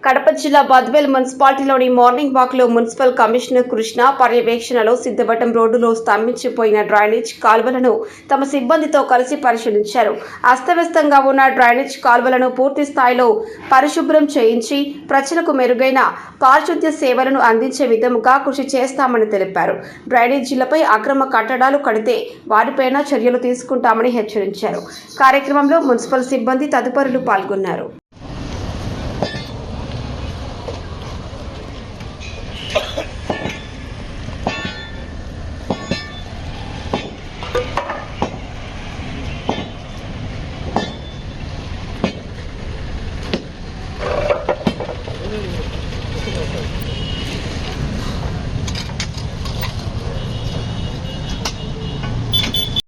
కడప జిల్లా Badvel మున్సిపాలిటీలోని morning walk లో municipal commissioner Krishna పర్యవేక్షణలో సిద్ధవటం రోడ్డులో స్తంభించిపోయిన డ్రైనేజ్ కాల్వలను తమ సిబ్బందితో కలిసి పరిశీలించారు. అస్తవ్యస్తంగా ఉన్న డ్రైనేజ్ కాల్వలను పూర్తి స్థాయిలో పరిశుభ్రం చేయించి ప్రజలకు మెరుగైన పారిశుద్ధ్య సేవలను అందించే విధముగా కృషి చేస్తామని తెలిపారు. డ్రైనేజీలపై అక్రమ కట్టడాలు కడితే వారిపైన చర్యలు తీసుకుంటామని హెచ్చరించారు. కార్యక్రమంలో మున్సిపల్ సిబ్బంది తదుపరులు పాల్గొన్నారు.